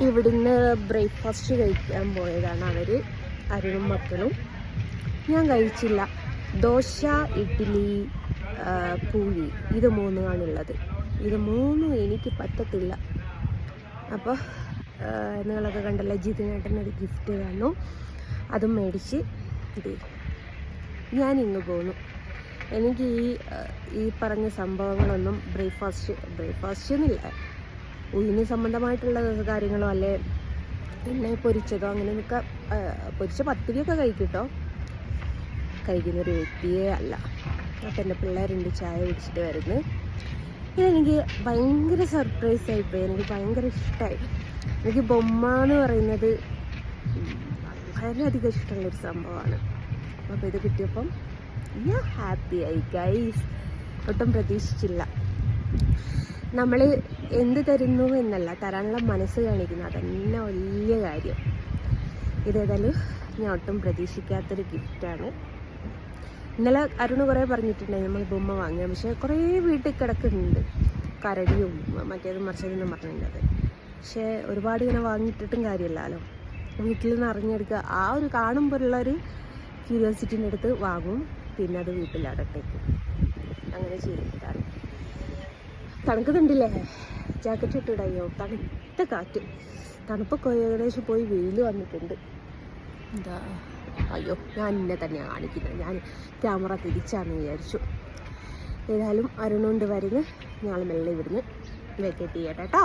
ഇവിടുന്ന് ബ്രേക്ക്ഫാസ്റ്റ് കഴിക്കാൻ പോയതാണ് അവർ, അരുണും മക്കളും. ഞാൻ കഴിച്ചില്ല. ദോശ, ഇഡ്ഡലി, പൂരി, ഇത് മൂന്നുമാണുള്ളത്. ഇത് മൂന്നും എനിക്ക് പറ്റത്തില്ല. അപ്പോൾ നിങ്ങളൊക്കെ കണ്ടല്ലോ, ജിതിനേട്ടനൊരു ഗിഫ്റ്റ് തന്നു. അതും മേടിച്ച് ഞാനിങ്ങ് പോന്നു. എനിക്ക് ഈ പറഞ്ഞ സംഭവങ്ങളൊന്നും ബ്രേക്ക്ഫാസ്റ്റ് എന്നില്ല, ഉയിന് സംബന്ധമായിട്ടുള്ള കാര്യങ്ങളോ അല്ലെ എണ്ണ പൊരിച്ചതോ അങ്ങനെയൊക്കെ. പൊരിച്ച പത്തിരിയൊക്കെ കഴിക്കട്ടോ, കഴിക്കുന്നൊരു വ്യക്തിയേ അല്ല. അപ്പം എൻ്റെ പിള്ളേരുണ്ട് ചായ കുടിച്ചിട്ട് വരുന്നത്. ഇതെനിക്ക് ഭയങ്കര സർപ്രൈസായിപ്പോയി. എനിക്ക് ഭയങ്കര ഇഷ്ടമായി. എനിക്ക് ബൊമ്മ എന്ന് പറയുന്നത് വളരെയധികം ഇഷ്ടമുള്ളൊരു സംഭവമാണ്. അപ്പോൾ ഇത് കിട്ടിയപ്പം ഞാൻ ഹാപ്പിയായി ഗൈസ്. ഒട്ടും പ്രതീക്ഷിച്ചില്ല. നമ്മൾ എന്ത് തരുന്നു എന്നല്ല, തരാനുള്ള മനസ്സ് കാണിക്കുന്നത്, അതന്നെ വലിയ കാര്യം. ഇതേതായാലും ഞാൻ ഒട്ടും പ്രതീക്ഷിക്കാത്തൊരു ഗിഫ്റ്റാണ്. ഇന്നലെ അരുണ് കുറേ പറഞ്ഞിട്ടുണ്ടായി നമ്മൾ ബൊമ്മ വാങ്ങിയാൽ, പക്ഷേ കുറേ വീട്ടിൽ കിടക്കുന്നുണ്ട്, കരടിയും മറ്റേതും മറിച്ചതെന്നും പറഞ്ഞിട്ടുള്ളത്. പക്ഷേ ഒരുപാട് ഇങ്ങനെ വാങ്ങിയിട്ടിട്ടും കാര്യമില്ലല്ലോ. വീട്ടിൽ നിന്ന് അറിഞ്ഞെടുക്കുക, ആ ഒരു കാണുമ്പോഴുള്ളൊരു ക്യൂരിയോസിറ്റിൻ്റെ അടുത്ത് വാങ്ങും, പിന്നെ അത് വീട്ടിലടട്ടേക്കും. അങ്ങനെ ചെയ്തിട്ടാണ്. തണുക്കുന്നുണ്ടല്ലേ, ജാക്കറ്റ് ഇട്ടിടയോ, തണുത്ത കാറ്റ്. തണുപ്പൊക്കെ ഏകദേശം പോയി വെയിൽ വന്നിട്ടുണ്ട്. എന്താ അയ്യോ, ഞാൻ എന്നെ തന്നെയാണ് കാണിക്കുന്നത്. ഞാൻ ക്യാമറ തിരിച്ചാന്ന് വിചാരിച്ചു. ഏതായാലും അരുണുണ്ട് വരുന്ന്. ഞങ്ങൾ മെല്ലെ ഇവിടുന്ന് വെക്കേറ്റ് ചെയ്യട്ടെ കേട്ടോ.